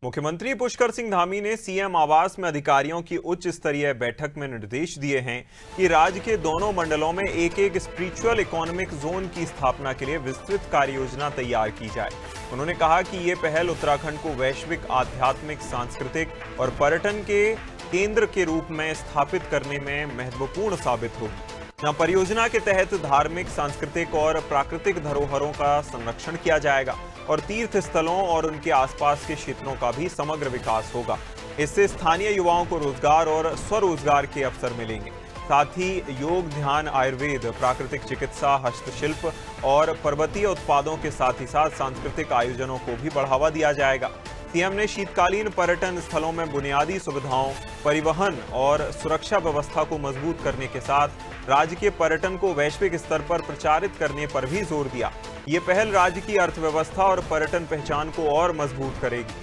मुख्यमंत्री पुष्कर सिंह धामी ने सीएम आवास में अधिकारियों की उच्च स्तरीय बैठक में निर्देश दिए हैं कि राज्य के दोनों मंडलों में एक एक स्पिरिचुअल इकोनॉमिक जोन की स्थापना के लिए विस्तृत कार्य योजना तैयार की जाए। उन्होंने कहा कि ये पहल उत्तराखंड को वैश्विक आध्यात्मिक, सांस्कृतिक और पर्यटन के केंद्र के रूप में स्थापित करने में महत्वपूर्ण साबित होगी। यहाँ परियोजना के तहत धार्मिक, सांस्कृतिक और प्राकृतिक धरोहरों का संरक्षण किया जाएगा और तीर्थ स्थलों और उनके आसपास के क्षेत्रों का भी समग्र विकास होगा। इससे स्थानीय युवाओं को रोजगार और स्वरोजगार के अवसर मिलेंगे। साथ ही योग, ध्यान, आयुर्वेद, प्राकृतिक चिकित्सा, हस्तशिल्प और पर्वतीय उत्पादों के साथ ही साथ सांस्कृतिक आयोजनों को भी बढ़ावा दिया जाएगा। सीएम ने शीतकालीन पर्यटन स्थलों में बुनियादी सुविधाओं, परिवहन और सुरक्षा व्यवस्था को मजबूत करने के साथ राज्य के पर्यटन को वैश्विक स्तर पर प्रचारित करने पर भी जोर दिया। ये पहल राज्य की अर्थव्यवस्था और पर्यटन पहचान को और मजबूत करेगी।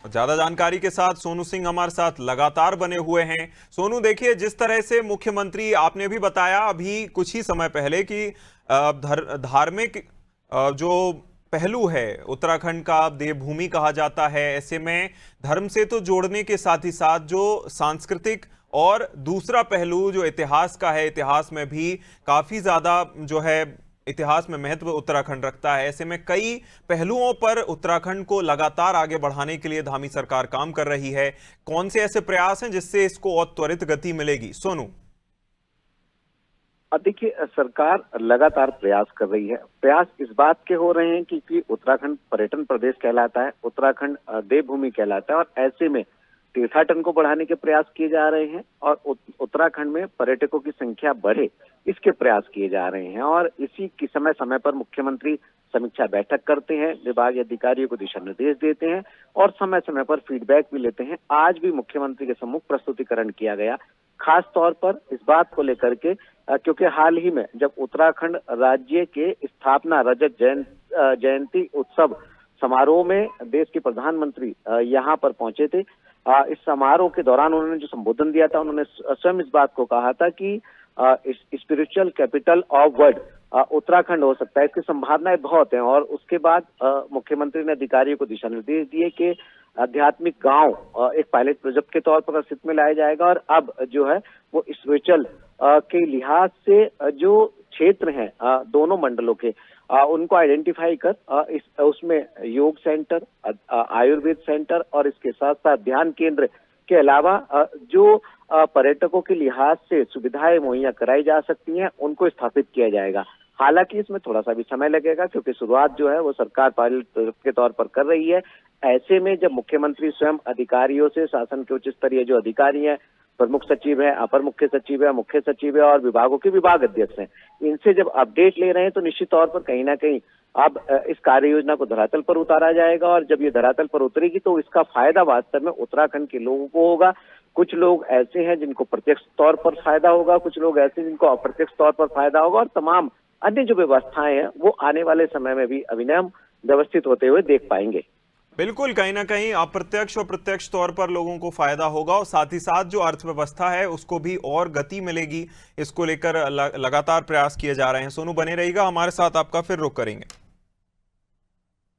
ज्यादा जानकारी के साथ सोनू सिंह हमारे साथ लगातार बने हुए हैं। सोनू, देखिए, जिस तरह से मुख्यमंत्री, आपने भी बताया अभी कुछ ही समय पहले कि धार्मिक जो पहलू है उत्तराखंड का, देवभूमि कहा जाता है, ऐसे में धर्म से तो जोड़ने के साथ ही साथ जो सांस्कृतिक और दूसरा पहलू जो इतिहास का है, इतिहास में भी काफी ज्यादा जो है इतिहास में महत्व उत्तराखंड रखता है। ऐसे में कई पहलुओं पर उत्तराखंड को लगातार आगे बढ़ाने के लिए धामी सरकार काम कर रही है। कौन से ऐसे प्रयास हैं जिससे इसको और त्वरित गति मिलेगी? सोनू, देखिए, सरकार लगातार प्रयास कर रही है। प्रयास इस बात के हो रहे हैं कि उत्तराखंड पर्यटन प्रदेश कहलाता है, उत्तराखंड देवभूमि कहलाता है और ऐसे में तीर्थाटन को बढ़ाने के प्रयास किए जा रहे हैं और उत्तराखंड में पर्यटकों की संख्या बढ़े, इसके प्रयास किए जा रहे हैं। और इसी की समय समय पर मुख्यमंत्री समीक्षा बैठक करते हैं, विभागीय अधिकारियों को दिशा निर्देश देते हैं और समय समय पर फीडबैक भी लेते हैं। आज भी मुख्यमंत्री के सम्मुख प्रस्तुतिकरण किया गया, खास तौर पर इस बात को लेकर के क्योंकि हाल ही में जब उत्तराखंड राज्य के स्थापना रजत जयंती उत्सव समारोह में देश के प्रधानमंत्री यहाँ पर पहुंचे थे। इस समारोह के दौरान उन्होंने जो संबोधन दिया था, उन्होंने स्वयं इस बात को कहा था कि spiritual capital of world Uttarakhand हो सकता है, इसकी संभावनाएं बहुत हैं। और उसके बाद मुख्यमंत्री ने अधिकारियों को दिशा निर्देश दिए कि आध्यात्मिक गांव एक पायलट प्रोजेक्ट के तौर पर अस्तित्व में लाया जाएगा और अब जो है वो स्पिरिचुअल के लिहाज से जो क्षेत्र हैं दोनों मंडलों के, उनको आइडेंटिफाई कर उसमें योग सेंटर, आयुर्वेद सेंटर और इसके साथ साथ ध्यान केंद्र के अलावा जो पर्यटकों के लिहाज से सुविधाएं मुहैया कराई जा सकती हैं, उनको स्थापित किया जाएगा। हालांकि इसमें थोड़ा सा भी समय लगेगा क्योंकि शुरुआत जो है वो सरकार पायलट के तौर पर कर रही है। ऐसे में जब मुख्यमंत्री स्वयं अधिकारियों से, शासन के उच्च स्तरीय जो अधिकारी हैं, प्रमुख सचिव है, अपर मुख्य सचिव है, मुख्य सचिव है और विभागों के विभाग अध्यक्ष हैं, इनसे जब अपडेट ले रहे हैं तो निश्चित तौर पर कहीं ना कहीं अब इस कार्य योजना को धरातल पर उतारा जाएगा और जब ये धरातल पर उतरेगी तो इसका फायदा वास्तव में उत्तराखंड के लोगों को होगा। कुछ लोग ऐसे हैं जिनको प्रत्यक्ष तौर पर फायदा होगा, कुछ लोग ऐसे जिनको अप्रत्यक्ष तौर पर फायदा होगा और तमाम अन्य जो व्यवस्थाएं हैं वो आने वाले समय में भी अभिनव व्यवस्थित होते हुए देख पाएंगे। बिल्कुल, कहीं ना कहीं अप्रत्यक्ष और प्रत्यक्ष तौर पर लोगों को फायदा होगा और साथ ही साथ जो अर्थव्यवस्था है उसको भी और गति मिलेगी। इसको लेकर लगातार प्रयास किए जा रहे हैं। सोनू, बने रहिएगा हमारे साथ, आपका फिर रुख करेंगे।